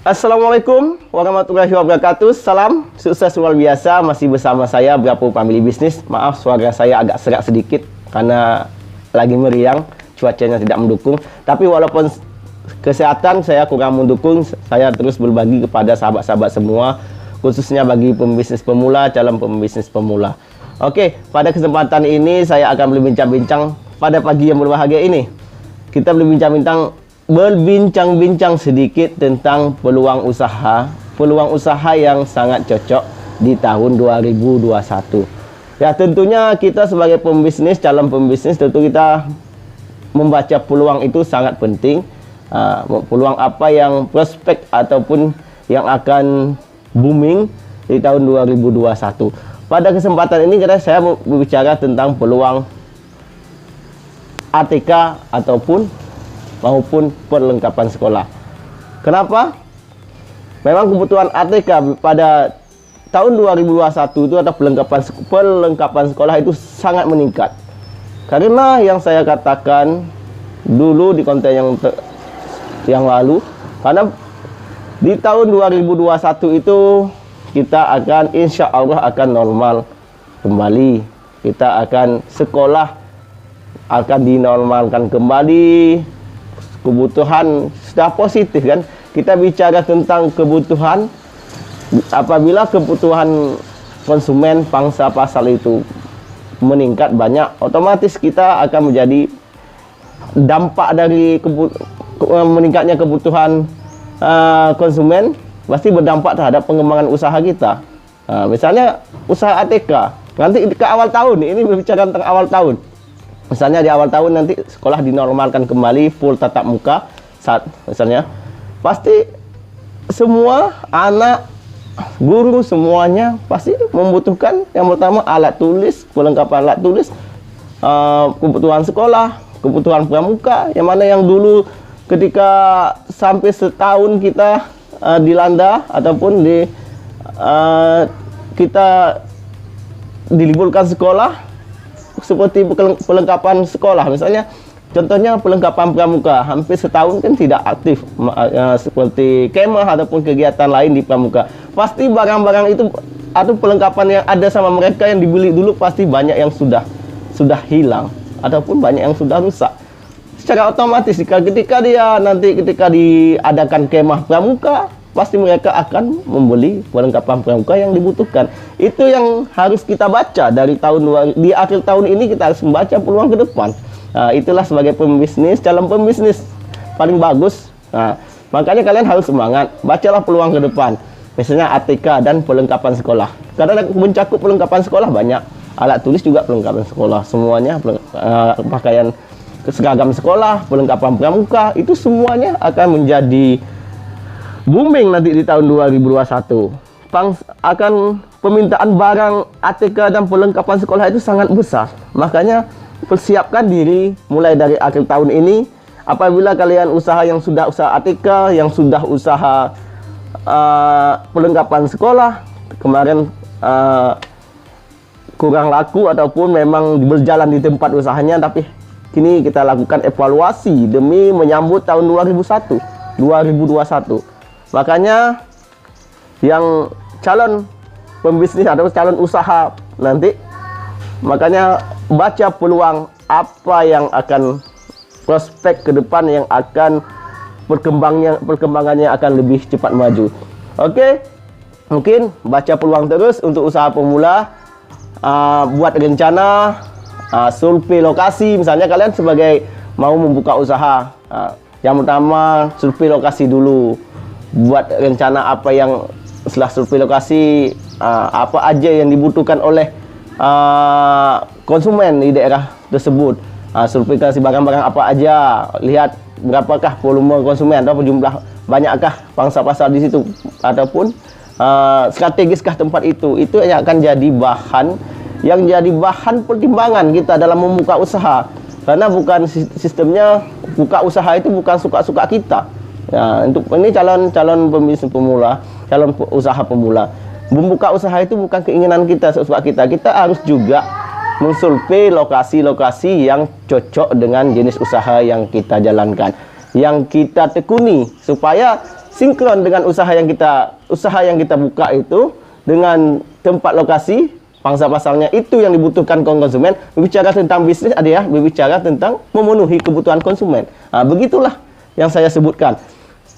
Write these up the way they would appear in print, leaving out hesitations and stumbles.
Assalamualaikum warahmatullahi wabarakatuh. Salam sukses luar biasa. Masih bersama saya Brapo Family Business. Maaf suara saya agak serak sedikit karena lagi meriang, cuacanya tidak mendukung. Tapi walaupun kesehatan saya kurang mendukung, saya terus berbagi kepada sahabat-sahabat semua, khususnya bagi pembisnis pemula, calon pembisnis pemula. Oke, pada kesempatan ini saya akan berbincang-bincang pada pagi yang berbahagia ini. Kita berbincang-bincang sedikit tentang peluang usaha yang sangat cocok di tahun 2021. Ya, tentunya kita sebagai pembisnis, calon pembisnis, tentu kita membaca peluang itu sangat penting. Peluang apa yang prospek ataupun yang akan booming di tahun 2021. Pada kesempatan ini saya mau berbicara tentang peluang ATK maupun perlengkapan sekolah. Kenapa? Memang kebutuhan ATK pada tahun 2021 itu atau perlengkapan sekolah itu sangat meningkat. Karena yang saya katakan dulu di konten yang lalu, karena di tahun 2021 itu kita akan insya Allah akan normal kembali. Kita akan sekolah akan dinormalkan kembali. Kebutuhan sudah positif kan. Kita bicara tentang kebutuhan. Apabila kebutuhan konsumen pangsa pasar itu meningkat banyak, otomatis kita akan menjadi dampak dari meningkatnya kebutuhan konsumen pasti berdampak terhadap pengembangan usaha kita. Misalnya usaha ATK nanti ke awal tahun, ini berbicara tentang awal tahun. Misalnya di awal tahun nanti sekolah dinormalkan kembali full tatap muka, misalnya pasti semua anak, guru semuanya pasti membutuhkan yang pertama alat tulis, perlengkapan alat tulis, kebutuhan sekolah, kebutuhan pramuka, yang mana yang dulu ketika sampai setahun kita dilanda ataupun kita diliburkan sekolah, seperti perlengkapan sekolah, misalnya contohnya perlengkapan pramuka hampir setahun kan tidak aktif, seperti kemah ataupun kegiatan lain di pramuka. Pasti barang-barang itu atau perlengkapan yang ada sama mereka yang dibeli dulu pasti banyak yang sudah hilang ataupun banyak yang sudah rusak. Secara otomatis ketika diadakan kemah pramuka, pasti mereka akan membeli perlengkapan pramuka yang dibutuhkan. Itu yang harus kita baca di akhir tahun ini. Kita harus membaca peluang ke depan. Itulah sebagai pembisnis, calon pembisnis paling bagus. Makanya kalian harus semangat, bacalah peluang ke depan. Misalnya ATK dan perlengkapan sekolah. Karena mencakup perlengkapan sekolah banyak. Alat tulis juga perlengkapan sekolah, semuanya pakaian seragam sekolah, perlengkapan pramuka, itu semuanya akan menjadi booming nanti di tahun 2021. Akan permintaan barang ATK dan perlengkapan sekolah itu sangat besar. Makanya persiapkan diri mulai dari akhir tahun ini. Apabila kalian yang sudah usaha ATK, yang sudah usaha perlengkapan sekolah, kemarin kurang laku ataupun memang berjalan di tempat usahanya, tapi kini kita lakukan evaluasi demi menyambut tahun 2021. Makanya yang calon pembisnis atau calon usaha nanti, makanya baca peluang apa yang akan prospek ke depan yang akan perkembangannya akan lebih cepat maju. Oke, mungkin baca peluang terus untuk usaha pemula. Buat rencana, survei lokasi. Misalnya kalian sebagai mau membuka usaha, yang pertama survei lokasi dulu. Buat rencana apa yang setelah survei lokasi, apa aja yang dibutuhkan oleh konsumen di daerah tersebut. Survei lokasi barang-barang apa aja, lihat berapakah volume konsumen atau jumlah banyakkah pangsa pasar di situ, ataupun strategiskah tempat itu yang akan jadi bahan pertimbangan kita dalam membuka usaha. Karena bukan sistemnya buka usaha itu bukan suka-suka kita. Ya, untuk ini calon pembisnis pemula, calon usaha pemula. Membuka usaha itu bukan keinginan kita, suka kita. Kita harus juga mensurvei lokasi-lokasi yang cocok dengan jenis usaha yang kita jalankan, yang kita tekuni, supaya sinkron dengan usaha yang kita buka itu dengan tempat lokasi, pangsa pasarnya itu yang dibutuhkan konsumen. Berbicara tentang bisnis adalah berbicara tentang memenuhi kebutuhan konsumen. Begitulah yang saya sebutkan.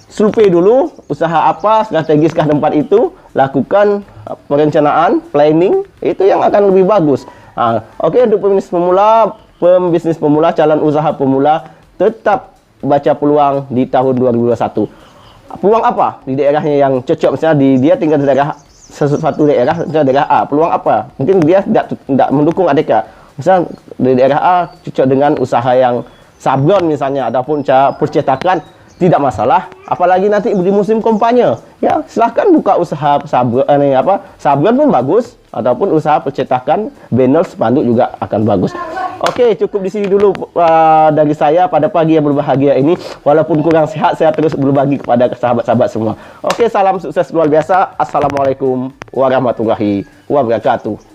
Survei dulu, usaha apa, strategiskah tempat itu, lakukan perencanaan, planning, itu yang akan lebih bagus. Oke, untuk pembisnis pemula, calon usaha pemula, tetap baca peluang di tahun 2021. Peluang apa di daerahnya yang cocok? Misalnya dia tinggal di daerah sesuatu daerah, misalnya daerah A, peluang apa? Mungkin dia tidak mendukung ADK. Misalnya di daerah A cocok dengan usaha yang sablon misalnya, ataupun percetakan, tidak masalah. Apalagi nanti di musim kampanye, ya silahkan buka usaha sablon pun bagus, ataupun usaha percetakan, banner, spanduk juga akan bagus. Oke, cukup di sini dulu dari saya pada pagi yang berbahagia ini. Walaupun kurang sehat, saya terus berbagi kepada sahabat-sahabat semua. Oke, salam sukses luar biasa. Assalamualaikum warahmatullahi wabarakatuh.